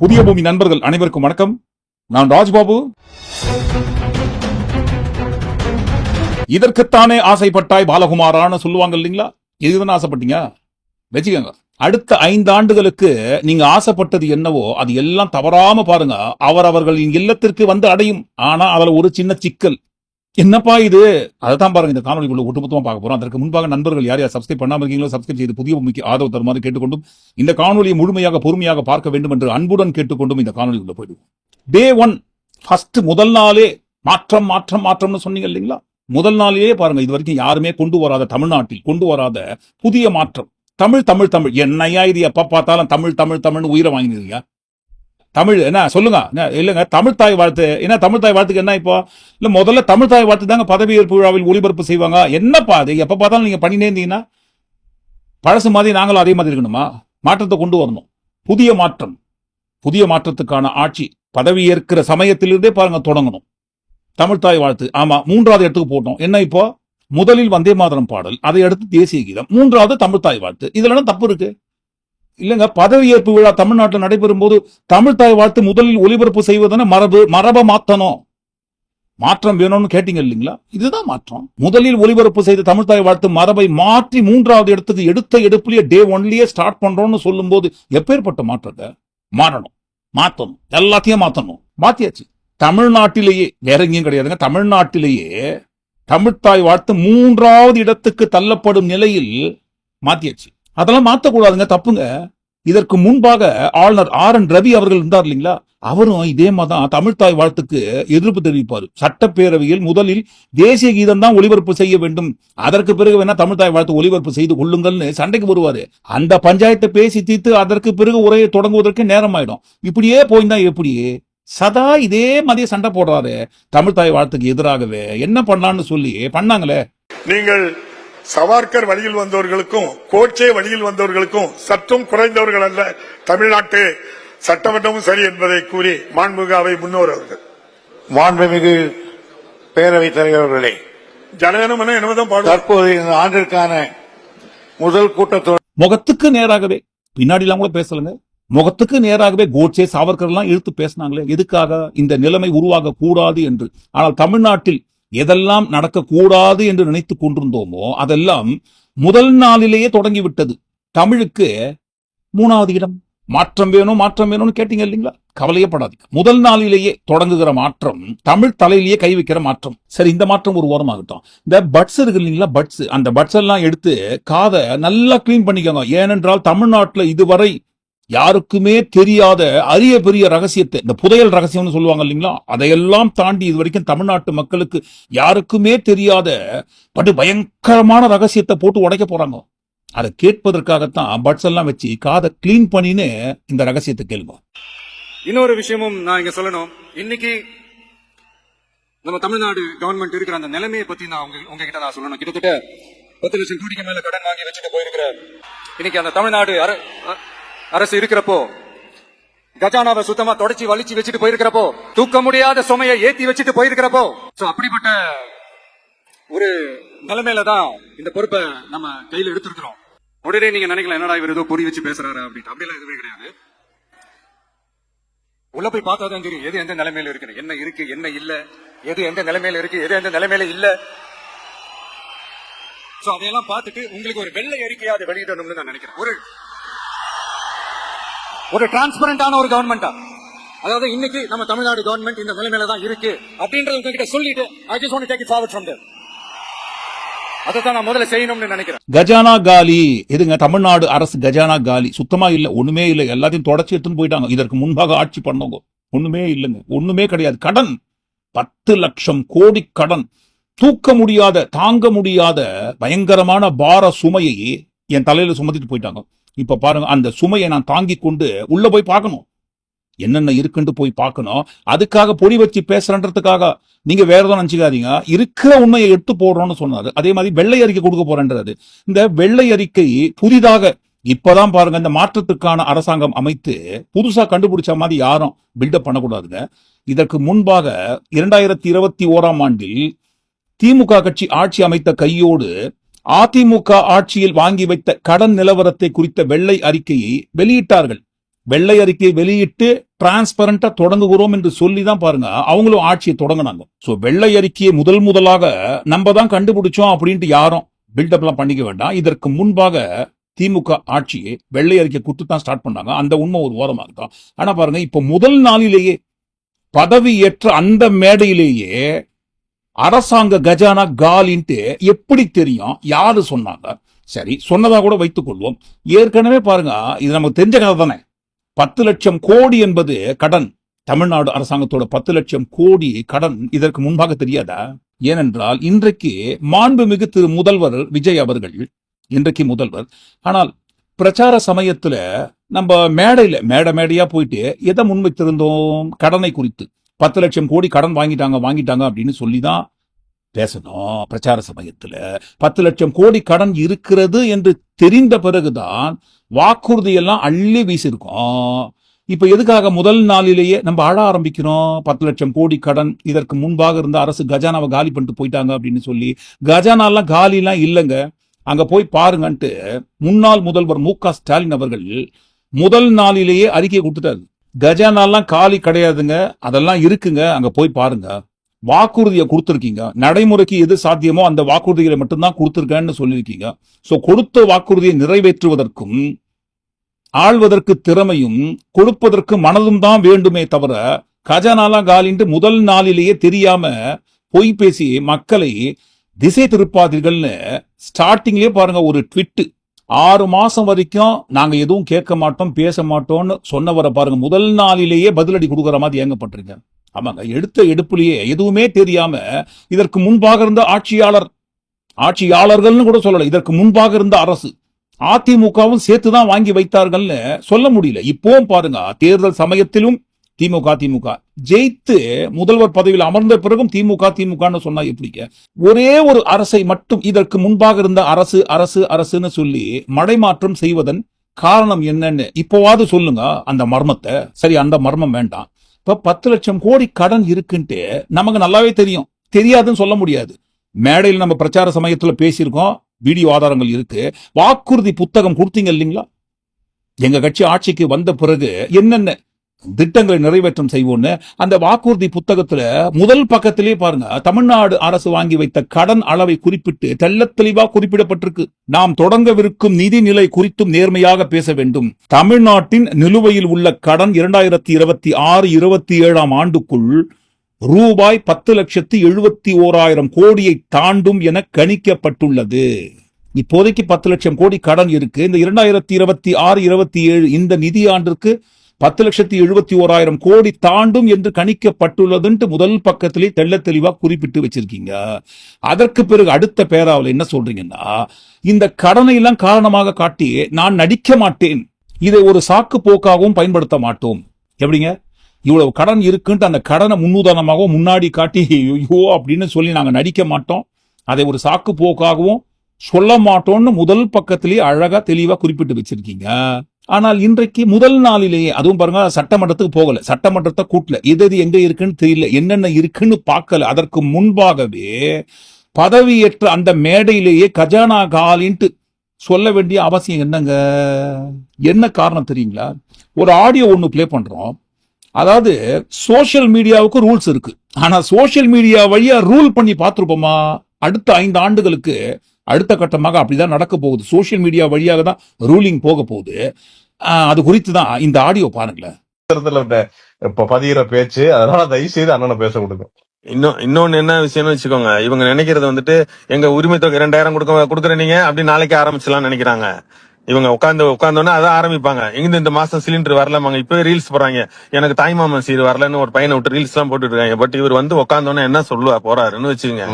புதிய பூமி நண்பர்கள் அனைவருக்கும் வணக்கம். நான் ராஜ்பாபு. இதற்குத்தானே ஆசைப்பட்டாய் பாலகுமாரான்னு சொல்லுவாங்க இல்லைங்களா? இதுதான் ஆசைப்பட்டீங்க வச்சுக்கோங்க. அடுத்த 5 ஆண்டுகளுக்கு நீங்க ஆசைப்பட்டது என்னவோ அது எல்லாம் தவறாம பாருங்க, அவர்களின் இல்லத்திற்கு வந்து அடையும். ஆனா அதுல ஒரு சின்ன சிக்கல். என்னப்பா இது? அதான் பாருங்க, இந்த காணொலிக்குள்ள ஒட்டுமொத்தமா பார்க்க போறோம். அதற்கு முன்பாக நண்பர்கள் யார் யார் சப்ஸ்கிரைப் பண்ணாம இருக்கீங்களோ சப்ஸ்கிரைப் செய்து புதிய பூமிக்கு ஆதரவு தருமாறு கேட்டுக்கொண்டும், இந்த காணொலியை முழுமையாக பொறுமையாக பார்க்க வேண்டும் என்று அன்புடன் கேட்டுக்கொண்டும் இந்த காணொலிக்குள்ள போயிடுவோம். டே 1 ஃபர்ஸ்ட் முதல் நாளே மாற்றம் மாற்றம் மாற்றம்னு சொன்னீங்க இல்லைங்களா? முதல் நாளே பாருங்க, இது வரைக்கும் யாருமே கொண்டு வராத, தமிழ்நாட்டில் கொண்டு வராத புதிய மாற்றம். தமிழ் தமிழ் தமிழ். என்னையா இது? எப்ப பார்த்தாலும் தமிழ் தமிழ் தமிழ்னு உயிரை வாங்கினீங்க. தமிழ் என்ன சொல்லுங்க? இல்லங்க, தமிழ் தாய் வாழ்த்து. என்ன தமிழ் தாய் வாழ்த்துக்கு என்ன இப்போ? இல்ல முதல்ல தமிழ் தாய் வாழ்த்து தாங்க பதவியேற்பு விழாவில் ஒளிபரப்பு செய்வாங்க. என்னப்பா அது? எப்ப பார்த்தாலும் நீங்க பண்ணினே இருந்தீங்கன்னா பழசு மாதிரி நாங்களும் அதே மாதிரி இருக்கணுமா? மாற்றத்தை கொண்டு வரணும். புதிய மாற்றம், புதிய மாற்றத்துக்கான ஆட்சி பதவியேற்கிற சமயத்திலிருந்தே பாருங்க தொடங்கணும். தமிழ் தாய் வாழ்த்து. ஆமா, 3வது இடத்துக்கு போட்டோம். என்ன இப்போ? முதலில் வந்தே மாதரம் பாடல், அதை அடுத்து தேசிய கீதம், 3வது தமிழ் தாய் வாழ்த்து. இதுல தப்பு இருக்கு இல்லங்க? பதவியேற்பு விழா தமிழ்நாட்டில் நடைபெறும் போது தமிழ் தாய் வாழ்த்து முதலில் ஒளிபரப்பு செய்வதான மரபை மாற்றணும். மாற்றம் வேணும்னு கேட்டீங்க இல்லைங்களா? இதுதான் மாற்றம். முதலில் ஒளிபரப்பு செய்த தமிழ் தாய் வாழ்த்து மரபை மாற்றி 3வது இடத்துக்கு எடுத்த எடுப்புலயே டே 1லயே ஸ்டார்ட் பண்றோம்னு சொல்லும் போது எப்பேற்பட்ட மாற்றத்தை மாறணும், மாற்றணும், எல்லாத்தையும் மாற்றணும். மாத்தியாச்சு. தமிழ்நாட்டிலேயே, வேற எங்கேயும் கிடையாதுங்க, தமிழ்நாட்டிலேயே தமிழ்த்தாய் வாழ்த்து 3வது இடத்துக்கு தள்ளப்படும் நிலையில் மாத்தியாச்சு. அதெல்லாம் மாத்தக்கூடாதுங்க, தப்புங்க. இதற்கு முன்பாக ஆளுநர் RN ரவி அவர்கள் இருந்தார் இல்லைங்களா? அவரும் இதே மாதிரிதான் தமிழ்த்தாய் வாழ்த்துக்கு எதிர்ப்பு தெரிவிப்பாரு. சட்டப்பேரவையில் முதலில் தேசிய கீதம் தான் ஒளிபரப்பு செய்ய வேண்டும், அதற்கு பிறகு வேணா தமிழ்த்தாய் வாழ்த்து ஒளிபரப்பு செய்து கொள்ளுங்கள்னு சண்டைக்கு வருவாரு. அந்த பஞ்சாயத்தை பேசி தீர்த்து அதற்கு பிறகு உரையை தொடங்குவதற்கு நேரம் ஆயிடும். இப்படியே போயிருந்தா எப்படி? சதா இதே மாதிரி சண்டை போடுறாரு தமிழ்த்தாய் வாழ்த்துக்கு எதிராகவே. என்ன பண்ணலான்னு சொல்லி பண்ணாங்களே. நீங்கள் சவார்கர் வழியில் வந்தவர்களுக்கும் கோட்சே வழியில் வந்தவர்களுக்கும் சற்றும் குறைந்தவர்கள் அல்ல. தமிழ்நாட்டு சட்டமன்றமும் சரி என்பதை கூறி மாண்புமிகு அவை முன்னோர் அவர்கள். மாண்புமிகு பேரவைத் தலைவர்களே, ஜனகணமன என்னதான் பாடு. தற்போது இந்த ஆண்டிற்கான முதல் கூட்டத்தொடர் முகத்துக்கு நேராகவே, பின்னாடி எல்லாம் கூட பேசலங்க, முகத்துக்கு நேராகவே கோட்சே சாவர்கர் எல்லாம் இழுத்து பேசினாங்களே. எதுக்காக? இந்த நிலைமை உருவாக கூடாது என்று. ஆனால் தமிழ்நாட்டில் எதெல்லாம் நடக்கக்கூடாது என்று நினைத்துக் கொண்டிருந்தோமோ அதெல்லாம் முதல் நாளிலேயே தொடங்கிவிட்டது. தமிழுக்கு 3வது இடம். மாற்றம் வேணும் மாற்றம் வேணும்னு கேட்டீங்க இல்லைங்களா? கவலையப்படாதீங்க. முதல் நாளிலேயே தொடங்குகிற மாற்றம், தமிழ் தலையிலேயே கை வைக்கிற மாற்றம். சரி, இந்த மாற்றம் ஒரு ஓரமாகட்டும். இந்த பட்ஸ் இருக்கு இல்லைங்களா? பட்ஸ், அந்த பட்ஸ் எல்லாம் எடுத்து காதை நல்லா கிளீன் பண்ணிக்கோங்க. ஏனென்றால் தமிழ்நாட்டில் இதுவரை யாருக்குமே தெரியாத அரிய பெரிய ரகசியத்தை, இந்த புதையல் ரகசியம்னு சொல்லுவாங்க இல்லைங்களா, அதையெல்லாம் தாண்டி இது வரைக்கும் தமிழ்நாட்டு மக்களுக்கு யாருக்குமே தெரியாத படு பயங்கரமான ரகசியத்தை போட்டு உடைக்க போறாங்க. அதை கேட்பதற்காகத்தான் பட்ஸ் எல்லாம் வச்சு காதை கிளீன் பண்ணின்னு இந்த ரகசியத்தை கேளுங்க. இன்னொரு விஷயமும் நான் இங்க சொல்லணும். இன்னைக்கு நம்ம தமிழ்நாடு கவர்மெண்ட் இருக்கிற அந்த நிலைமையை பத்தி நான் உங்ககிட்ட நான் சொல்லணும். கிட்டத்தட்ட 10 லட்சம் கோடிக்கு மேல கடன் வாங்கி வச்சுட்டு போயிருக்கிற இன்னைக்கு அந்த தமிழ்நாடு அரசு இருக்கிறப்போ, கஜானாவை சுத்தமா தொடச்சி வலிச்சு வச்சுட்டு போயிருக்கிறப்போ, தூக்க முடியாத சுமையை ஏத்தி வச்சுட்டு போயிருக்கிறப்போ, அப்படிப்பட்ட ஒரு நிலைமையில தான் இந்த பொறுப்பை நம்ம கையில எடுத்திருக்கிறோம். உடனே நீங்க நினைக்கலாம், என்னடா இவர் ஏதோ பொறி வச்சு பேசுறாரு அப்படின்ட்டு. அப்படிலாம் எதுவுமே கிடையாது. உள்ள போய் பார்த்தாதான் தெரியும் எது எந்த நிலைமையில இருக்கு, என்ன இருக்கு என்ன இல்ல, எது எந்த நிலைமையில இருக்கு எது எந்த நிலைமையில இல்ல. சோ அதையெல்லாம் பார்த்துட்டு உங்களுக்கு ஒரு வெள்ளை அறிக்கையாவது வெளியிடணும்னு நான் நினைக்கிறேன். ஒரு டிரான்ஸ்பரண்டான ஒரு கவர்மெண்டா, அதாவது இன்னைக்கு நம்ம தமிழ்நாடு கவர்மெண்ட் இந்த நிலைமையில தான் இருக்கு அப்படின்றது உங்ககிட்ட சொல்லிட்டு I just want to take it forward from there. அதான் நான் முதல்ல செய்யணும்னு நினைக்கிறேன். கஜானா காலி. எதுங்க? தமிழ்நாடு அரசு கஜானா காலி, சுத்தமா இல்ல, ஒண்ணுமே இல்ல, எல்லாத்தையும் தொடச்சி எடுத்துன்னு போயிட்டாங்க. இதற்கு முன்பாக ஆட்சி பண்ணவங்க ஒண்ணுமே இல்லைங்க, ஒண்ணுமே கிடையாது. கடன் 10 லட்சம் கோடி கடன், தூக்க முடியாத தாங்க முடியாத பயங்கரமான பார சுமையை என் தலையில சுமத்திட்டு போயிட்டாங்க. இப்ப பாருங்க, அந்த சுமையை நான் தாங்கி கொண்டு உள்ள போய் பார்க்கணும், என்னென்ன இருக்குன்னு போய் பார்க்கணும். அதுக்காக பொடி வச்சு பேசுறன்றதுக்காக நீங்க வேற எதுவும் நினைச்சுக்காதீங்க. இருக்கிற உண்மையை எடுத்து போடுறோம்னு சொன்னாரு. அதே மாதிரி வெள்ளை அறிக்கை கொடுக்க போறேன்றது. இந்த வெள்ளை அறிக்கை புதிதாக இப்பதான் பாருங்க, இந்த மாற்றத்துக்கான அரசாங்கம் அமைத்து புதுசா கண்டுபிடிச்ச மாதிரி யாரும் பில்டப் பண்ணக்கூடாதுங்க. இதற்கு முன்பாக 2021ஆம் ஆண்டில் திமுக கட்சி ஆட்சி அமைத்த கையோடு அதிமுக ஆட்சியில் வாங்கி வைத்த கடன் நிலவரத்தை குறித்த வெள்ளை அறிக்கையை வெளியிட்டார்கள். வெள்ளை அறிக்கையை வெளியிட்டு டிரான்ஸ்பரண்டா தொடங்குகிறோம் என்று சொல்லி தான் பாருங்க அவங்களும் ஆட்சியை தொடங்கினாங்க. சோ வெள்ளை அறிக்கையை முதலாக நம்ம தான் கண்டுபிடிச்சோம் அப்படின்ட்டு யாரும் பில்டப் எல்லாம் பண்ணிக்க வேண்டாம். இதற்கு முன்பாக திமுக ஆட்சியை வெள்ளை அறிக்கை குத்து தான் ஸ்டார்ட் பண்ணாங்க. அந்த உண்மை ஒரு ஓரமா இருக்கும். ஆனா பாருங்க இப்ப முதல் நாளிலேயே பதவி ஏற்ற அந்த மேடையிலேயே அரசாங்க கஜானா காலின்ட்டு எப்படி தெரியும்? யாரு சொன்னாங்க? சரி, சொன்னதா கூட வைத்துக் கொள்வோம். ஏற்கனவே பாருங்க இது நமக்கு தெரிஞ்ச கதை தானே. 10 லட்சம் கோடி என்பது கடன். தமிழ்நாடு அரசாங்கத்தோட 10 லட்சம் கோடி கடன் இதற்கு முன்பாக தெரியாதா? ஏனென்றால் இன்றைக்கு மாண்புமிகு திரு முதல்வர் விஜய் அவர்கள் இன்றைக்கு முதல்வர். ஆனால் பிரச்சார சமயத்துல நம்ம மேடையா போயிட்டு எதை முன்வைத்திருந்தோம்? கடனை குறித்து. 10 லட்சம் கோடி கடன் வாங்கிட்டாங்க அப்படின்னு சொல்லிதான் பேசணும். பிரச்சார சமயத்துல 10 லட்சம் கோடி கடன் இருக்கிறது என்று தெரிந்த பிறகுதான் வாக்குறுதி எல்லாம் அள்ளி வீசிருக்கோம். இப்ப எதுக்காக முதல் நாளிலேயே நம்ம ஆழ ஆரம்பிக்கிறோம்? 10 லட்சம் கோடி கடன், இதற்கு முன்பாக இருந்த அரசு கஜானாவை காலி பண்ணிட்டு போயிட்டாங்க அப்படின்னு சொல்லி. கஜானாலாம் காலி எல்லாம் இல்லைங்க, அங்க போய் பாருங்கன்ட்டு முன்னாள் முதல்வர் மு.க. ஸ்டாலின் அவர்கள் முதல் நாளிலேயே அறிக்கை கொடுத்துட்டாரு. கஜானாலாம் காலி கிடையாதுங்க, அதெல்லாம் இருக்குங்க, அங்க போய் பாருங்க. வாக்குறுதியை கொடுத்திருக்கீங்க, நடைமுறைக்கு எது சாத்தியமோ அந்த வாக்குறுதிகளை மட்டும்தான் கொடுத்திருக்கேன்னு சொல்லியிருக்கீங்க. சோ கொடுத்த வாக்குறுதியை நிறைவேற்றுவதற்கும் ஆள்வதற்கு திறமையும் கொடுப்பதற்கு மனதும் தான் வேண்டுமே தவிர கஜானாலாம் காலின்ட்டு முதல் நாளிலேயே தெரியாம பொய் பேசி மக்களை திசை திருப்பாதீர்கள்னு ஸ்டார்டிங்லயே பாருங்க ஒரு ட்விட். 6 மாசம் வரைக்கும் நாங்க எதுவும் கேட்க மாட்டோம் பேச மாட்டோம்னு சொன்னவரை பாருங்க முதல் நாளிலேயே பதிலடி கொடுக்கற மாதிரி ஏங்க பண்றீங்க? ஆமாங்க, எடுத்த எடுப்புலயே எதுவுமே தெரியாம இதற்கு முன்பாக இருந்த ஆட்சியாளர்கள்னு கூட சொல்லல, இதற்கு முன்பாக இருந்த அரசு அதிமுகவும் சேர்த்துதான் வாங்கி வைத்தார்கள்னு சொல்ல முடியல. இப்பவும் பாருங்க தேர்தல் சமயத்திலும் திமுக ஜெயித்து முதல்வர் பதவியில் அமர்ந்த பிறகும் திமுக சொன்னா எப்படிங்க? ஒரே ஒரு அரசை மட்டும் இதற்கு முன்பாக இருந்த அரசுன்னு சொல்லி மடைமாற்றம் செய்வதன் காரணம் என்னன்னு இப்போவாது சொல்லுங்க அந்த மர்மத்தை. சரி, அந்த மர்மம் வேண்டாம். இப்ப 10 லட்சம் கோடி கடன் இருக்குன்ட்டு நமக்கு நல்லாவே தெரியும், தெரியாதுன்னு சொல்ல முடியாது. மேடையில் நம்ம பிரச்சார சமயத்துல பேசியிருக்கோம், வீடியோ ஆதாரங்கள் இருக்கு. வாக்குறுதி புத்தகம் கொடுத்தீங்க இல்லைங்களா? எங்க கட்சி ஆட்சிக்கு வந்த பிறகு என்னென்ன திட்டங்களை நிறைவேற்றம் செய்வோம்னு அந்த வாக்குறுதி புத்தகத்துல முதல் பக்கத்திலே பாருங்க தமிழ்நாடு அரசு வாங்கி வைத்த கடன் அளவை குறிப்பிட்டு தெள்ளத் தெளிவா குறிப்பிடப்பட்டிருக்கு. நாம் தொடங்கவிருக்கும் நிதிநிலை குறித்தும் நேர்மையாக பேச வேண்டும். தமிழ்நாட்டின் நிலுவையில் உள்ள கடன் 2026-27 ஆண்டுக்குள் ரூபாய் 10,71,000 கோடியை தாண்டும் என கணிக்கப்பட்டுள்ளது. இப்போதைக்கு 10 லட்சம் கோடி கடன் இருக்கு. இந்த 2026-27 இந்த நிதி ஆண்டிற்கு 10,71,000 கோடி தாண்டும் என்று கணிக்கப்பட்டுள்ளதுன்ட்டு முதல் பக்கத்திலே தெள்ளத் தெளிவா குறிப்பிட்டு வச்சிருக்கீங்க. அதற்கு பிறகு அடுத்த பேராவில் என்ன சொல்றீங்கன்னா, இந்த கடனை எல்லாம் காரணமாக காட்டி நான் நடிக்க மாட்டேன், இதை ஒரு சாக்கு போக்காகவும் பயன்படுத்த மாட்டோம். எப்படிங்க? இவ்வளவு கடன் இருக்குன்ட்டு அந்த கடனை முன்னுதாரணமாகவும் முன்னாடி காட்டி ஐயோ அப்படின்னு சொல்லி நாங்க நடிக்க மாட்டோம், அதை ஒரு சாக்கு போக்காகவும் சொல்ல மாட்டோம்னு முதல் பக்கத்திலேயே அழகா தெளிவா குறிப்பிட்டு வச்சிருக்கீங்க. ஆனால் இன்றைக்கு முதல் நாளிலேயே, அதுவும் பாருங்க சட்டமன்றத்துக்கு போகல, சட்டமன்றத்தை கூட்டல, எது எங்க இருக்குன்னு தெரியல, என்னென்ன இருக்குன்னு பார்க்கல. அதற்கு முன்பாகவே பதவியேற்ற அந்த மேடையிலேயே கஜானா காலின்ட்டு சொல்ல வேண்டிய அவசியம் என்னங்க? என்ன காரணம் தெரியுங்களா? ஒரு ஆடியோ ஒன்னு பிளே பண்றோம். அதாவது சோசியல் மீடியாவுக்கு ரூல்ஸ் இருக்கு, ஆனா சோசியல் மீடியா வழியா ரூல் பண்ணி பார்த்திருப்போமா? அடுத்த 5 ஆண்டுகளுக்கு அடுத்த கட்டமாக அப்படிதான் நடக்க போகுது. சோசியல் மீடியா வழியாக தான் ரூலிங் போக போகுது. அது குறித்து தான் இந்த ஆடியோ பாருங்களேன். இப்ப பதிகிற பேச்சு, அதனால தயவு செய்து அண்ணனை பேச கொடுங்க. இன்னொன்னு என்ன விஷயம்னு வச்சுக்கோங்க, இவங்க நினைக்கிறது வந்துட்டு எங்க உரிமை தொகை 2000 கொடுக்குற நீங்க அப்படி நாளைக்கு ஆரம்பிச்சலாம் நினைக்கிறாங்க. இவங்க உட்கார்ந்தோன்னா அதான் ஆரம்பிப்பாங்க. இந்த மாசம் சிலிண்டர் வரலமாங்க, இப்பவே ரீல்ஸ் போறாங்க, எனக்கு தாய்மாமன் சீர் வரலன்னு ஒரு பையனை விட்டு ரீல்ஸ் எல்லாம் போட்டுட்டு இருக்காங்க. பட் இவர் வந்து உட்கார்ந்தோன்னா என்ன சொல்லுவா போறாருன்னு வச்சுக்கோங்க.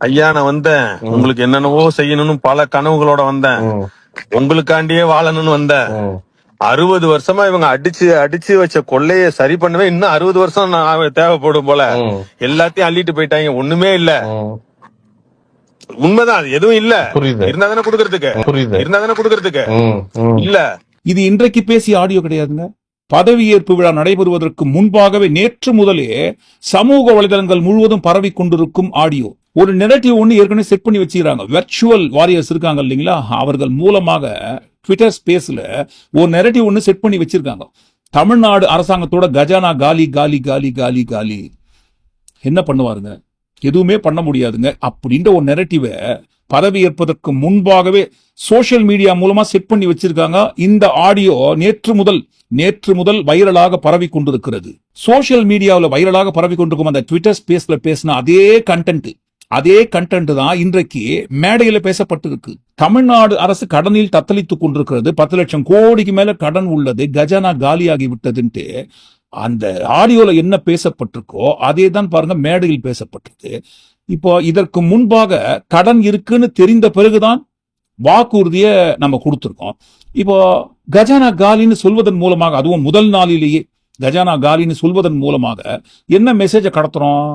ஐயா, நான் வந்தேன், உங்களுக்கு என்னென்னவோ செய்யணும்னு பல கனவுகளோட வந்தேன், உங்களுக்காண்டியே வாழணும்னு வந்தேன். 60 வருஷமா இவங்க அடிச்சு வச்ச கொள்ளைய சரி பண்ணவே இன்னும் 60 வருஷம் தேவைப்படும் போல. எல்லாத்தையும் அள்ளிட்டு போயிட்டாங்க, ஒண்ணுமே இல்ல. உண்மைதான், அது எதுவும் இல்ல. இருந்தாதானே குடுக்கறதுக்கு இல்ல. இது இன்றைக்கு பேசிய ஆடியோ கிடையாதுங்க. பதவியேற்பு விழா நடைபெறுவதற்கு முன்பாகவே நேற்று முதலே சமூக வலைதளங்கள் முழுவதும் பரவி கொண்டிருக்கும் ஆடியோ. ஒரு நெரட்டிவ் ஒண்ணு ஏற்கனவே செட் பண்ணி வச்சுக்கிறாங்க. வெர்ச்சுவல் வாரியர்ஸ் இருக்காங்க இல்லைங்களா, அவர்கள் மூலமாக ட்விட்டர் ஸ்பேஸ்ல ஒரு நெரட்டிவ் ஒண்ணு செட் பண்ணி வச்சிருக்காங்க. தமிழ்நாடு அரசாங்கத்தோட கஜானா காலி காலி காலி காலி காலி. என்ன பண்ணுவாருங்க? எதுவுமே பண்ண முடியாதுங்க அப்படின்ற ஒரு நெரட்டிவை பதவி ஏற்பதற்கு முன்பாகவே சோசியல் மீடியா மூலமா செட் பண்ணி வச்சிருக்காங்க. இந்த ஆடியோ நேற்று முதல் வைரலாக பரவி கொண்டிருக்கிறது. சோசியல் மீடியாவில் வைரலாக பரவி கொண்டிருக்கும் அந்த ட்விட்டர் ஸ்பேஸ்ல பேசின அதே கண்டென்ட் தான் இன்றைக்கு மேடையில பேசப்பட்டிருக்கு. தமிழ்நாடு அரசு கடனில் தத்தளித்துக் கொண்டிருக்கிறது. 10 லட்சம் கோடிக்கு மேல கடன் உள்ளது, கஜானா காலியாகி விட்டதுன்ட்டு அந்த ஆடியோல என்ன பேசப்பட்டிருக்கோ அதே தான் பாருங்க மேடையில் பேசப்பட்டிருக்கு. இப்போ இதற்கு முன்பாக கடன் இருக்குன்னு தெரிந்த பிறகுதான் வாக்குறுதியை நம்ம கொடுத்திருக்கோம். இப்போ கஜானா காலின்னு சொல்வதன் மூலமாக, அதுவும் முதல் நாளிலேயே கஜானா காலின்னு சொல்வதன் மூலமாக என்ன மெசேஜை கடத்துறோம்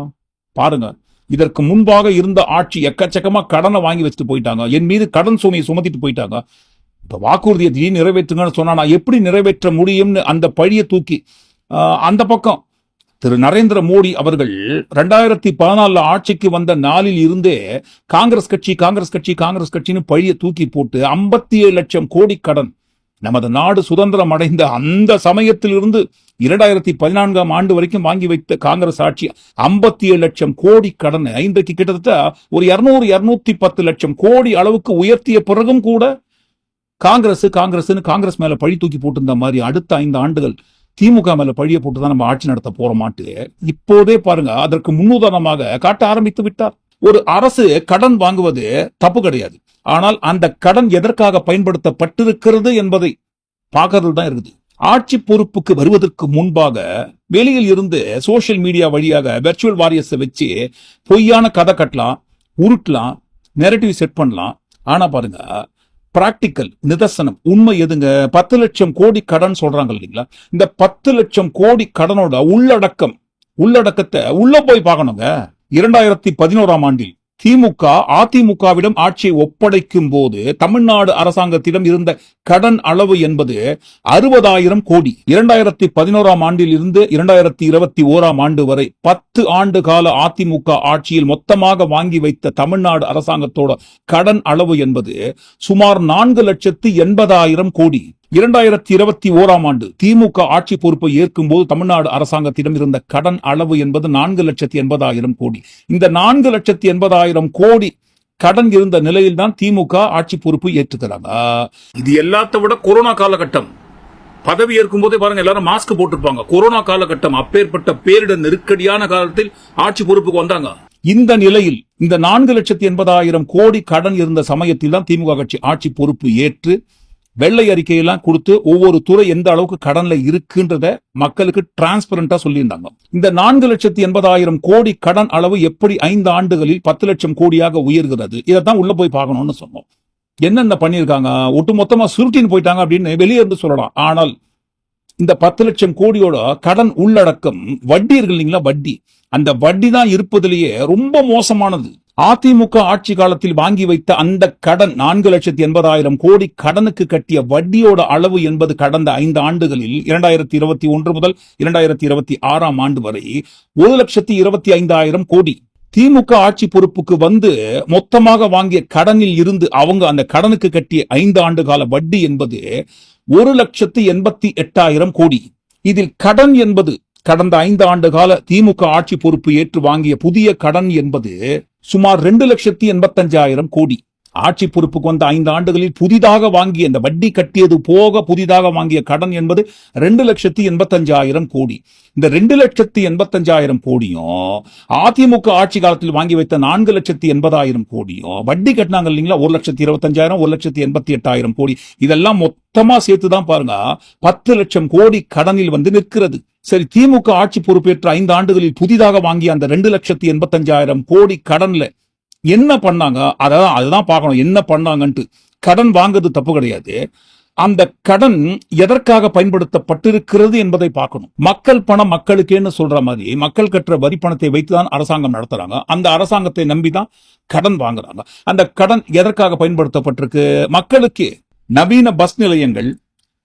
பாருங்க. இதற்கு முன்பாக இருந்த ஆட்சி எக்கச்சக்கமா கடனை வாங்கி வச்சுட்டு போயிட்டாங்க, என் மீது கடன் சுமையை சுமத்திட்டு போயிட்டாங்க. இப்ப வாக்குறுதியை திடீர்னு நிறைவேற்றுங்கன்னு சொன்னா நான் எப்படி நிறைவேற்ற முடியும்னு அந்த பழியை தூக்கி அந்த பக்கம் திரு நரேந்திர மோடி அவர்கள் 2014 ஆட்சிக்கு வந்த நாளில் இருந்தே காங்கிரஸ் கட்சின்னு பழிய தூக்கி போட்டு 57 லட்சம் கோடி கடன், நமது நாடு சுதந்திரம் அடைந்த அந்த சமயத்திலிருந்து 2014ஆம் ஆண்டு வரைக்கும் வாங்கி வைத்த காங்கிரஸ் ஆட்சி 57 லட்சம் கோடி கடன் இன்றைக்கு கிட்டத்தட்ட ஒரு 210 லட்சம் கோடி அளவுக்கு உயர்த்திய பிறகும் கூட காங்கிரஸ் மேல பழி தூக்கி போட்டிருந்த மாதிரி அடுத்த 5 ஆண்டுகள் திமுக மேல பழிய போட்டுதான் நம்ம ஆட்சி நடத்த போறோமாட்டு இப்போதே பாருங்க அதற்கு முன்னுதாரணமாக காட்ட ஆரம்பித்து விட்டார். ஒரு அரசு கடன் வாங்குவது தப்பு கிடையாது, ஆனால் அந்த கடன் எதற்காக பயன்படுத்தப்பட்டிருக்கிறது என்பதை பார்க்கறது தான் இருக்குது. ஆட்சி பொறுப்புக்கு வருவதற்கு முன்பாக வெளியில் இருந்து சோசியல் மீடியா வழியாக வெர்ச்சுவல் வாரியர்ஸை வச்சு பொய்யான கதை கட்டலாம், உருட்டலாம், நெரட்டிவ் செட் பண்ணலாம். ஆனா பாருங்க பிராக்டிக்கல் நிதர்சனம் உண்மை எதுங்க? 10 லட்சம் கோடி கடன் சொல்றாங்க இல்லைங்களா, இந்த 10 லட்சம் கோடி கடனோட உள்ளடக்கத்தை உள்ள போய் பார்க்கணுங்க. 2011ஆம் ஆண்டில் திமுக அதிமுகவிடம் ஆட்சியை ஒப்படைக்கும் போது தமிழ்நாடு அரசாங்கத்திடம் இருந்த கடன் அளவு என்பது 60,000 கோடி. 2011ஆம் ஆண்டில் இருந்து 2021ஆம் ஆண்டு வரை 10 ஆண்டு கால அதிமுக ஆட்சியில் மொத்தமாக வாங்கி வைத்த தமிழ்நாடு அரசாங்கத்தோட கடன் அளவு என்பது சுமார் 4,80,000 கோடி. 2021ஆம் ஆண்டு திமுக ஆட்சி பொறுப்பை ஏற்கும் போது தமிழ்நாடு அரசாங்கத்திடம் இருந்த கடன் அளவு என்பது 4,80,000 கோடி. இந்த 4,80,000 கோடி கடன் இருந்த நிலையில் தான் திமுக ஆட்சி பொறுப்பு ஏற்றுக்கிறாங்க. இது எல்லாத்த விட கொரோனா காலகட்டம், பதவி ஏற்கும் போதே பாருங்க எல்லாரும் மாஸ்க் போட்டிருப்பாங்க. கொரோனா காலகட்டம், அப்பேற்பட்ட பேரிடர் நெருக்கடியான காலத்தில் ஆட்சி பொறுப்புக்கு வந்தாங்க. இந்த நிலையில் இந்த 4,80,000 கோடி கடன் இருந்த சமயத்தில் தான் திமுக கட்சி ஆட்சி பொறுப்பு ஏற்று வெள்ளை அறிக்கையெல்லாம் கொடுத்து ஒவ்வொரு துறை எந்த அளவுக்கு கடன்ல இருக்குன்றத மக்களுக்கு டிரான்ஸ்பரண்டா சொல்லியிருந்தாங்க. இந்த 4,80,000 கோடி கடன் அளவு எப்படி 5 ஆண்டுகளில் 10 லட்சம் கோடியாக உயர்கிறது, இதைத்தான் உள்ள போய் பார்க்கணும்னு சொன்னோம். என்னென்ன பண்ணிருக்காங்க, ஒட்டுமொத்தமா சுருட்டின்னு போயிட்டாங்க அப்படின்னு வெளியே இருந்து சொல்லலாம். ஆனால் இந்த 10 லட்சம் கோடியோட கடன் உள்ளடக்கம் வட்டி இருக்கு இல்லைங்களா, வட்டி, அந்த வட்டி தான் இருப்பதிலேயே ரொம்ப மோசமானது. அதிமுக ஆட்சி காலத்தில் வாங்கி வைத்த அந்த கடன் 4,80,000 கோடி கடனுக்கு கட்டிய வட்டியோட அளவு என்பது கடந்த 5 ஆண்டுகளில் 2021 முதல் 2026ஆம் ஆண்டு வரை 1,25,000 கோடி. திமுக ஆட்சி பொறுப்புக்கு வந்து மொத்தமாக வாங்கிய கடனில் இருந்து அவங்க அந்த கடனுக்கு கட்டிய 5 ஆண்டு கால வட்டி என்பது 1,88,000 கோடி. இதில் கடன் என்பது கடந்த 5 ஆண்டு கால திமுக ஆட்சி பொறுப்பு ஏற்று வாங்கிய புதிய கடன் என்பது சுமார் 2,85,000 கோடி. ஆட்சி பொறுப்புக்கு வந்த 5 ஆண்டுகளில் புதிதாக வாங்கிய இந்த வட்டி கட்டியது போக புதிதாக வாங்கிய கடன் என்பது 2,85,000 கோடி. இந்த 2,85,000 கோடியும் அதிமுக ஆட்சி காலத்தில் வாங்கி வைத்த 4,80,000 கோடியும் வட்டி கட்டினாங்க இல்லைங்களா, 1,25,000, 1,88,000 கோடி. இதெல்லாம் மொத்தமா சேர்த்துதான் பாருங்க 10 லட்சம் கோடி கடனில் வந்து நிற்கிறது. சரி, திமுக ஆட்சி பொறுப்பேற்ற 5 ஆண்டுகளில் புதிதாக வாங்கிய அந்த 2,85,000 கோடி கடன்ல என்ன பண்ணாங்க, அதுதான் பார்க்கணும். என்ன பண்ணாங்கன்ட்டு. கடன் வாங்குறது தப்பு கிடையாது, அந்த கடன் எதற்காக பயன்படுத்தப்பட்டிருக்கிறது என்பதை பார்க்கணும். மக்கள் பணம் மக்களுக்கேன்னு சொல்ற மாதிரி மக்கள் கட்டுற வரி பணத்தை வைத்துதான் அரசாங்கம் நடத்துறாங்க. அந்த அரசாங்கத்தை நம்பிதான் கடன் வாங்குறாங்க. அந்த கடன் எதற்காக பயன்படுத்தப்பட்டிருக்கு? மக்களுக்கு நவீன பஸ் நிலையங்கள்,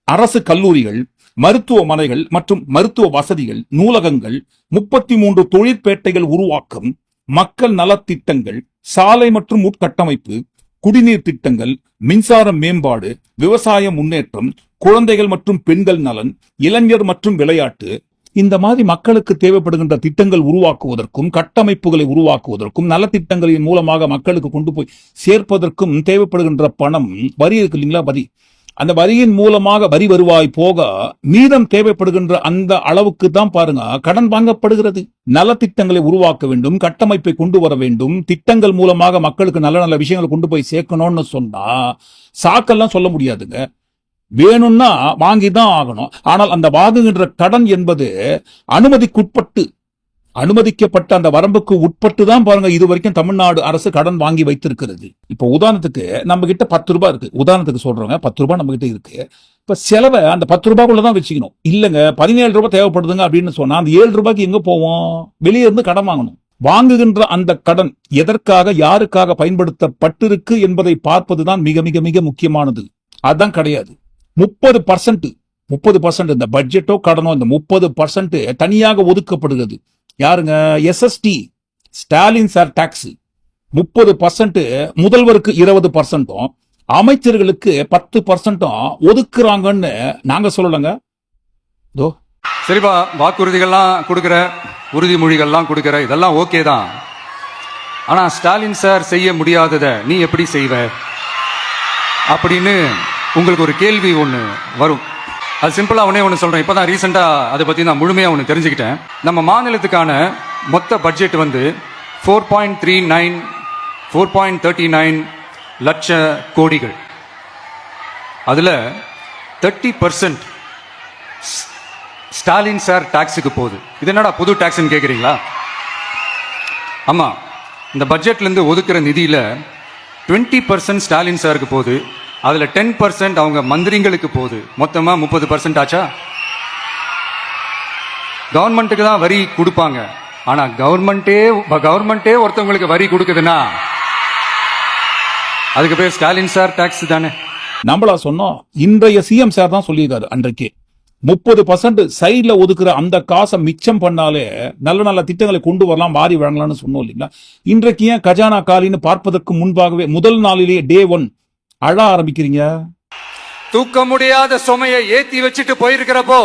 அரசு கல்லூரிகள், மருத்துவமனைகள் மற்றும் மருத்துவ வசதிகள், நூலகங்கள், 33 தொழிற்பேட்டைகள் உருவாக்கம், மக்கள் நலத்திட்டங்கள், சாலை மற்றும் உட்கட்டமைப்பு, குடிநீர் திட்டங்கள், மின்சார மேம்பாடு, விவசாய முன்னேற்றம், குழந்தைகள் மற்றும் பெண்கள் நலன், இளைஞர் மற்றும் விளையாட்டு, இந்த மாதிரி மக்களுக்கு தேவைப்படுகின்ற திட்டங்கள் உருவாக்குவதற்கும், கட்டமைப்புகளை உருவாக்குவதற்கும், நலத்திட்டங்களின் மூலமாக மக்களுக்கு கொண்டு போய் சேர்ப்பதற்கும் தேவைப்படுகின்ற பணம், வரி இருக்கு இல்லைங்களா, வரி. அந்த வரியின் மூலமாக வரி வருவாய் போக மீதம் தேவைப்படுகின்ற அந்த அளவுக்கு தான் பாருங்க கடன் வாங்கப்படுகிறது. நலத்திட்டங்களை உருவாக்க வேண்டும், கட்டமைப்பை கொண்டு வர வேண்டும், திட்டங்கள் மூலமாக மக்களுக்கு நல்ல நல்ல விஷயங்களை கொண்டு போய் சேர்க்கணும்னு சொன்னா சாக்கெல்லாம் சொல்ல முடியாதுங்க. வேணும்னா வாங்கிதான் ஆகணும். ஆனால் அந்த வாங்குகின்ற கடன் என்பது அனுமதிக்குட்பட்டு, அனுமதிக்கப்பட்ட அந்த வரம்புக்கு உட்பட்டு தான் பாருங்க இதுவரைக்கும் தமிழ்நாடு அரசு கடன் வாங்கி வைத்திருக்கிறது. இப்ப உதாரணத்துக்கு நம்ம கிட்ட 10 ரூபாய் இருக்கு, உதாரணத்துக்கு சொல்றோங்க, 10 ரூபாய் நம்ம கிட்ட இருக்கு. இப்ப செலவை அந்த 10 ரூபாய்க்குள்ளதான் வச்சுக்கணும். இல்லங்க 17 ரூபாய் தேவைப்படுதுங்க அப்படின்னு சொன்னா அந்த 7 ரூபாய்க்கு எங்க போவோம்? வெளியே இருந்து கடன் வாங்கணும். வாங்குகின்ற அந்த கடன் எதற்காக, யாருக்காக பயன்படுத்தப்பட்டிருக்கு என்பதை பார்ப்பதுதான் மிக மிக மிக முக்கியமானது. அதுதான் கிடையாது. 30% இந்த பட்ஜெட்டோ கடனோ இந்த 30% தனியாக ஒதுக்கப்படுகிறது. யாருங்க? SST, Stalin sir tax. 30% முதல்வருக்கு 20%, அமைச்சர்களுக்கு 10% ஒதுக்குறாங்கன்னு நாங்க சொல்லலங்க. சரிப்பா, வாக்குறுதிகள்லாம் கொடுக்கிற, உறுதிமொழிகள்லாம் கொடுக்கிற, இதெல்லாம் ஓகே தான். ஆனா ஸ்டாலின் சார் செய்ய முடியாததை நீ எப்படி செய்வ அப்படின்னு உங்களுக்கு ஒரு கேள்வி ஒன்று வரும். அது சிம்பிளா ஒன்று சொல்றேன். இப்பதான் ரீசெண்டா அதை பத்தி நான் முழுமையா ஒன்று தெரிஞ்சுக்கிட்டேன். நம்ம மாநிலத்துக்கான மொத்த பட்ஜெட் வந்து 4.39 லட்ச கோடிகள். அதுல 30% ஸ்டாலின் சார் டாக்ஸுக்கு போகுது. இது என்னடா புது டாக்ஸ்ன்னு கேக்குறீங்களா? ஆமா, இந்த பட்ஜெட்ல இருந்து ஒதுக்குற நிதியில 20% ஸ்டாலின் சாருக்கு போகுது. அதுல 10% அவங்க மந்திரிங்களுக்கு போகுது. மொத்தமா 30% ஆச்சா? கவர்மெண்ட்டுக்கு தான் வரி கொடுப்பாங்க. ஆனா கவர்மெண்டே ஒருத்தவங்களுக்கு வரி கொடுக்குதுன்னா அதுக்கு பேர் ஸ்டாலின் சார் டாக்ஸ் தானே. நம்மளா சொன்னோம்? இன்றைய சிஎம் சார் தான் சொல்லியிருக்காரு. அன்றைக்கு 30% சைட்ல ஒதுக்குற அந்த காசை மிச்சம் பண்ணாலே நல்ல நல்ல திட்டங்களை கொண்டு வரலாம், வாரி வழங்கலாம்னு சொன்னோம் இல்லைங்களா? இன்றைக்கு ஏன் கஜானா காலின்னு பார்ப்பதற்கு முன்பாகவே முதல் நாளிலேயே டே 1 அழ ஆரம்பிக்கிறீங்க? தூக்க முடியாத சுமையை ஏத்தி வச்சுட்டு போயிருக்கிறப்போ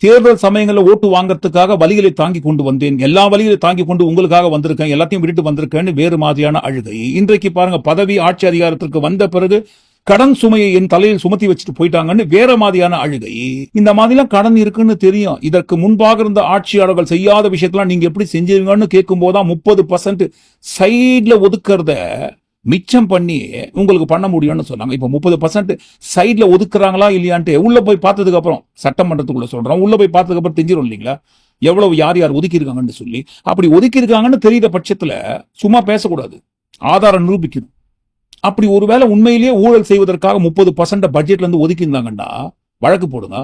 தேர்தல் சமயங்களில் ஓட்டு வாங்கறதுக்காக வழிகளை தாங்கி கொண்டு வந்தேன், எல்லா வழிகளை தாங்கி கொண்டு உங்களுக்காக வந்திருக்கேன், எல்லாத்தையும் விட்டுட்டு வந்திருக்கேன்னு வேறு மாதிரியான அழுகை. இன்றைக்கு பாருங்க, பதவி ஆட்சி அதிகாரத்திற்கு வந்த பிறகு கடன் சுமையை என் தலையில் சுமத்தி வச்சுட்டு போயிட்டாங்கன்னு வேற மாதிரியான அழுகை. இந்த மாதிரிலாம் கடன் இருக்குன்னு தெரியும். இதற்கு முன்பாக இருந்த ஆட்சியாளர்கள் செய்யாத விஷயத்தெல்லாம் நீங்க எப்படி செஞ்சீங்கன்னு கேட்கும் போதுதான் 30% சைட்ல ஒதுக்குறத மிச்சம் பண்ணி உங்களுக்கு பண்ண முடியும்னு சொன்னாங்க. இப்ப 30% சைட்ல ஒதுக்குறாங்களா இல்லையான்ட்டு உள்ள போய் பார்த்ததுக்கு அப்புறம், சட்டமன்றத்துக்குள்ள சொல்றோம், உள்ள போய் பார்த்ததுக்கு அப்புறம் தெரிஞ்சிடும் இல்லைங்களா எவ்வளவு யார் யார் ஒதுக்கி இருக்காங்கன்னு சொல்லி. அப்படி ஒதுக்கி இருக்காங்கன்னு தெரியுற பட்சத்துல சும்மா பேசக்கூடாது, ஆதாரம் நிரூபிக்கணும். அப்படி ஒருவேளை உண்மையிலேயே ஊழல் செய்வதற்காக 30% பட்ஜெட்ல இருந்து ஒதுக்கி இருந்தாங்கன்னா வழக்கு போடுங்க,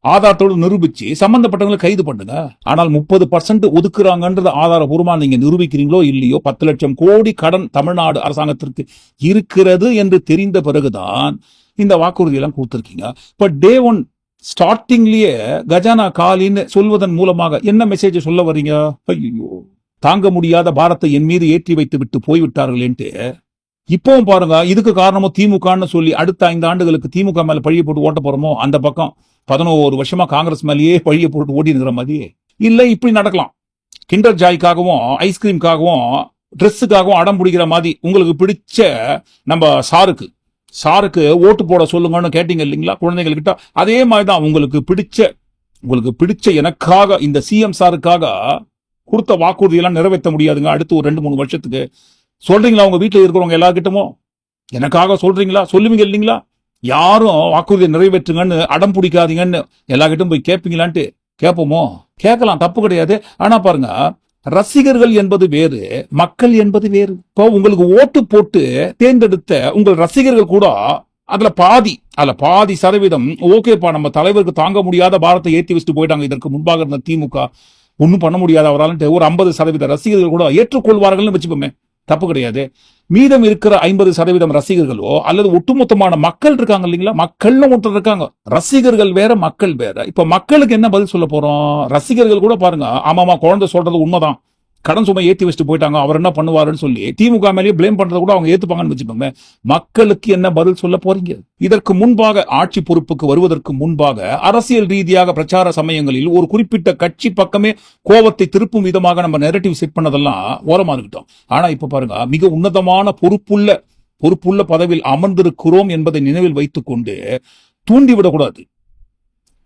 ஆதாரத்தோடு நிரூபிச்சு சம்பந்தப்பட்டவங்களை கைது பண்ணுங்க. ஆனால் 30% ஒதுக்குறாங்கன்றது ஆதாரபூர்வமா நீங்க நிரூபிக்கிறீங்களோ இல்லையோ, 10 லட்சம் கோடி கடன் தமிழ்நாடு அரசாங்கத்திற்கு இருக்கிறது என்று தெரிந்த பிறகுதான் இந்த வாக்குறுதி எல்லாம் கொடுத்திருக்கீங்க. இப்ப டே 1 ஸ்டார்டிங்லயே கஜானா காலின்னு சொல்வதன் மூலமாக என்ன மெசேஜ் சொல்ல வர்றீங்க? ஐயோ, தாங்க முடியாத பாரத்தை என் மீது ஏற்றி வைத்து விட்டு போய்விட்டார்களேன்ட்டு. இப்பவும் பாருங்க, இதுக்கு காரணமோ திமுகன்னு சொல்லி அடுத்த 5 ஆண்டுகளுக்கு திமுக மேல பழிய போட்டு ஓட்ட போறோமோ, அந்த பக்கம் 11 வருஷமா காங்கிரஸ் மேலேயே பழிய போட்டு ஓட்டி இருக்கிற மாதிரி. இல்ல இப்படி நடக்கலாம், கிண்டர் ஜாய்க்காகவும் ஐஸ்கிரீம்காகவும் ட்ரெஸ்ஸுக்காகவும் அடம் பிடிக்கிற மாதிரி உங்களுக்கு பிடிச்ச நம்ம சாருக்கு ஓட்டு போட சொல்லுங்கன்னு கேட்டீங்க இல்லைங்களா குழந்தைங்கள்கிட்ட, அதே மாதிரிதான் உங்களுக்கு பிடிச்ச எனக்காக இந்த சிஎம் சாருக்காக கொடுத்த வாக்குறுதி எல்லாம் நிறைவேற்ற முடியாதுங்க அடுத்து ஒரு 2-3 வருஷத்துக்கு. சொல்றீங்களா உங்க வீட்டுல இருக்கிறவங்க எல்லார்கிட்டமோ? எனக்காக சொல்றீங்களா? சொல்லுவீங்க இல்லைங்களா? யாரும் வாக்குறுதியை நிறைவேற்றுங்கன்னு அடம் பிடிக்காதீங்கன்னு எல்லார்கிட்டும் போய் கேட்பீங்களான்ட்டு கேட்போமோ? கேட்கலாம், தப்பு கிடையாது. ஆனா பாருங்க, ரசிகர்கள் என்பது வேறு, மக்கள் என்பது வேறு. இப்போ உங்களுக்கு ஓட்டு போட்டு தேர்ந்தெடுத்த உங்கள் ரசிகர்கள் கூட அதுல பாதி சதவீதம் ஓகேப்பா, நம்ம தலைவருக்கு தாங்க முடியாத பாரத்தை ஏற்றி வச்சுட்டு போயிட்டாங்க இதற்கு முன்பாக இருந்த திமுக, ஒன்னும் பண்ண முடியாத அவரால் ஒரு 50% ரசிகர்கள் கூட ஏற்றுக்கொள்வார்கள்னு வச்சுப்போமே, தப்பு கிடையாது. மீதம் இருக்கிற 50% ரசிகர்களோ அல்லது ஒட்டுமொத்தமான மக்கள் இருக்காங்க இல்லைங்களா, மக்கள்னு ஒருத்தர் இருக்காங்க. ரசிகர்கள் வேற, மக்கள் வேற. இப்ப மக்களுக்கு என்ன பதில் சொல்ல போறோம்? ரசிகர்கள் கூட பாருங்க, ஆமாமா குழந்தை சொல்றது உண்மைதான், கடன் சுமை ஏத்தி வச்சுட்டு போயிட்டாங்க, அவர் என்ன பண்ணுவாருன்னு சொல்லி திமுக மேலேயே பிளேம் பண்றத கூட அவங்க ஏத்துப்பாங்கன்னு வச்சுக்கோங்க. மக்களுக்கு என்ன பதில் சொல்ல போறீங்க? இதற்கு முன்பாக ஆட்சி பொறுப்புக்கு வருவதற்கு முன்பாக அரசியல் ரீதியாக பிரச்சார சமயங்களில் ஒரு குறிப்பிட்ட கட்சி பக்கமே கோபத்தை திருப்பும் விதமாக நம்ம நெரேட்டிவ் செட் பண்ணதெல்லாம் ஓரமா இருக்கட்டும். ஆனா இப்ப பாருங்க, மிக உன்னதமான பொறுப்புள்ள பதவியில் அமர்ந்திருக்கிறோம் என்பதை நினைவில் வைத்துக் கொண்டு தூண்டிவிடக்கூடாது.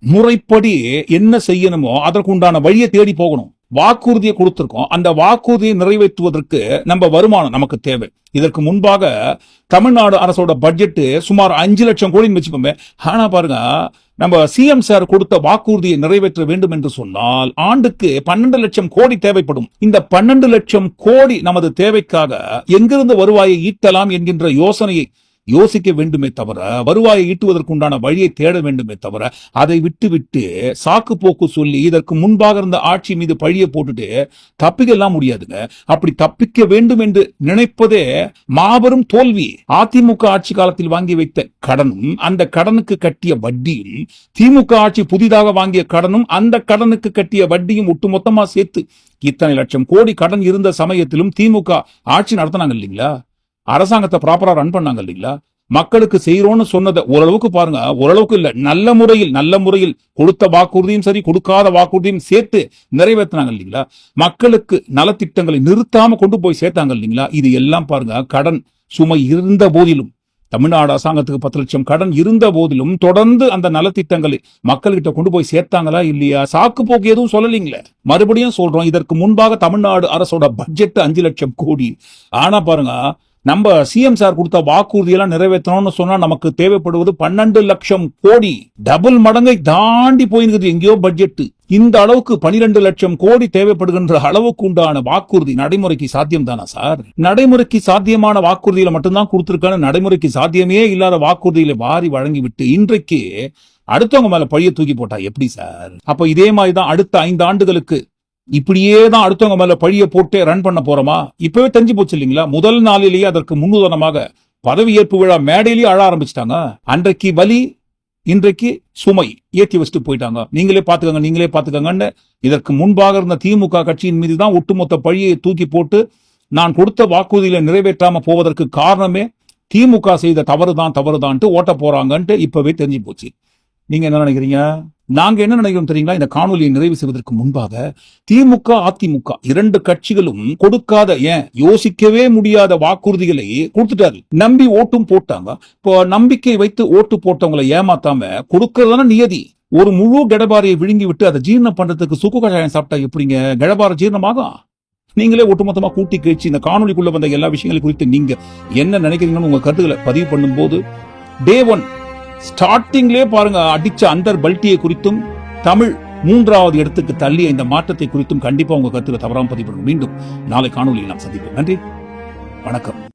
முறைப்படி என்ன செய்யணுமோ அதற்குண்டான வழியை தேடி போகணும். வாக்குறுதியை கொடுத்திருக்கோம், அந்த வாக்குறுதியை நிறைவேற்றுவதற்கு நம்ம வருமானம் நமக்கு தேவை. இதற்கு முன்பாக தமிழ்நாடு அரசோட பட்ஜெட் சுமார் 5 லட்சம் கோடின்னு வச்சுக்கோங்க. ஆனா பாருங்க, நம்ம சிஎம் சார் கொடுத்த வாக்குறுதியை நிறைவேற்ற வேண்டும் என்று சொன்னால் ஆண்டுக்கு 12 லட்சம் கோடி தேவைப்படும். இந்த 12 லட்சம் கோடி நமது தேவைக்காக எங்கிருந்து வருவாயை ஈட்டலாம் என்கின்ற யோசனையை யோசிக்க வேண்டுமே தவிர, வருவாயை ஈட்டுவதற்குண்டான வழியை தேட வேண்டுமே தவிர, அதை விட்டு சாக்கு போக்கு சொல்லி இதற்கு முன்பாக இருந்த ஆட்சி மீது பழியை போட்டுட்டு தப்பிக்கலாம் முடியாதுங்க. அப்படி தப்பிக்க வேண்டும் என்று நினைப்பதே மாபெரும் தோல்வி. அதிமுக ஆட்சி காலத்தில் வாங்கி வைத்த கடனும் அந்த கடனுக்கு கட்டிய வட்டியும், திமுக ஆட்சி புதிதாக வாங்கிய கடனும் அந்த கடனுக்கு கட்டிய வட்டியும் ஒட்டுமொத்தமா சேர்த்து இத்தனை லட்சம் கோடி கடன் இருந்த சமயத்திலும் திமுக ஆட்சி நடத்தினாங்க இல்லைங்களா? அரசாங்கத்தை ப்ராப்பரா ரன் பண்ணாங்க இல்லைங்களா? மக்களுக்கு செய்யறோம்னு சொன்னதை ஓரளவுக்கு பாருங்க, ஓரளவுக்கு இல்ல, நல்ல முறையில் கொடுத்த வாக்குறுதியும் சரி, கொடுக்காத வாக்குறுதியும் சேர்த்து நிறைவேற்றினாங்க இல்லைங்களா? மக்களுக்கு நலத்திட்டங்களை நிறுத்தாம கொண்டு போய் சேர்த்தாங்க இல்லைங்களா? இது எல்லாம் பாருங்க, கடன் சுமை இருந்த போதிலும், தமிழ்நாடு அரசாங்கத்துக்கு 10 லட்சம் கடன் இருந்த போதிலும் தொடர்ந்து அந்த நலத்திட்டங்களை மக்கள்கிட்ட கொண்டு போய் சேர்த்தாங்களா இல்லையா? சாக்கு போக்கு எதுவும் சொல்லலீங்களே. மறுபடியும் சொல்றோம், இதற்கு முன்பாக தமிழ்நாடு அரசோட பட்ஜெட் 5 லட்சம் கோடி. ஆனா பாருங்க, நம்ம சிஎம் சார் கொடுத்த வாக்குறுதி எல்லாம் நிறைவேற்றணும்னு சொன்னா நமக்கு தேவைப்படுவது 12 லட்சம் கோடி. டபுள் மடங்கை தாண்டி போயிருக்குது எங்கேயோ பட்ஜெட். இந்த அளவுக்கு 12 லட்சம் கோடி தேவைப்படுகின்ற அளவுக்கு உண்டான வாக்குறுதி நடைமுறைக்கு சாத்தியம் தானா சார்? நடைமுறைக்கு சாத்தியமான வாக்குறுதியில மட்டும்தான் கொடுத்திருக்கான, நடைமுறைக்கு சாத்தியமே இல்லாத வாக்குறுதியில வாரி வழங்கிவிட்டு இன்றைக்கு அடுத்தவங்க மேல பழிய தூக்கி போட்டா எப்படி சார்? அப்ப இதே மாதிரிதான் அடுத்த 5 ஆண்டுகளுக்கு இப்படியே தான் அடுத்தவங்க மேல பழிய போட்டு ரன் பண்ண போறோமா? இப்பவே தெரிஞ்சு போச்சு இல்லைங்களா? முதல் நாளிலேயே அதற்கு முன்னுதாரணமாக பதவியேற்பு விழா மேடையிலேயே அழ ஆரம்பிச்சிட்டாங்க. அன்றைக்கு வலி, இன்றைக்கு சுமை ஏற்றி வச்சுட்டு போயிட்டாங்க. நீங்களே பாத்துக்கங்கன்னு இதற்கு முன்பாக இருந்த திமுக கட்சியின் மீது தான் ஒட்டுமொத்த பழியை தூக்கி போட்டு நான் கொடுத்த வாக்குறுதிகளை நிறைவேற்றாம போவதற்கு காரணமே திமுக செய்த தவறுதான்ட்டு ஓட்ட போறாங்கன்ட்டு இப்பவே தெரிஞ்சு போச்சு. நீங்க என்ன நினைக்கிறீங்க? நாங்க என்ன நினைக்கிறோம் தெரியுங்களா? இந்த காணொலியை நிறைவு செய்வதற்கு முன்பாக திமுக அதிமுக 2 கட்சிகளும் கொடுக்காத, ஏன் யோசிக்கவே முடியாத வாக்குறுதிகளை கொடுத்துட்டாரு. நம்பி ஓட்டும் போட்டாங்க. இப்போ நம்பிக்கை வைத்து ஓட்டு போட்டவங்களை ஏமாத்தாம கொடுக்கறதான நியதி. ஒரு முழு கெடபாரியை விழுங்கி விட்டு அதை ஜீரணம் பண்றதுக்கு சுக்கு கஷாயம் சாப்பிட்டா எப்படிங்க கெடபார ஜீரணமாகும்? நீங்களே ஒட்டுமொத்தமா கூட்டி கழிச்சு இந்த காணொலிக்குள்ள வந்த எல்லா விஷயங்களை குறித்து நீங்க என்ன நினைக்கிறீங்கன்னு உங்க கருத்துக்களை பதிவு பண்ணும்போது, டே 1 ஸ்டார்டிங்லே பாருங்க, அடிச்ச அண்டர் பல்ட்டியை குறித்தும் தமிழ் 3வது இடத்துக்கு தள்ளிய இந்த மாற்றத்தை குறித்தும் கண்டிப்பா உங்க கருத்துக்களை தவறாம பதிவு பண்ணுங்க. மீண்டும் நாளை காணொலியில் நாம் சந்திப்போம். நன்றி, வணக்கம்.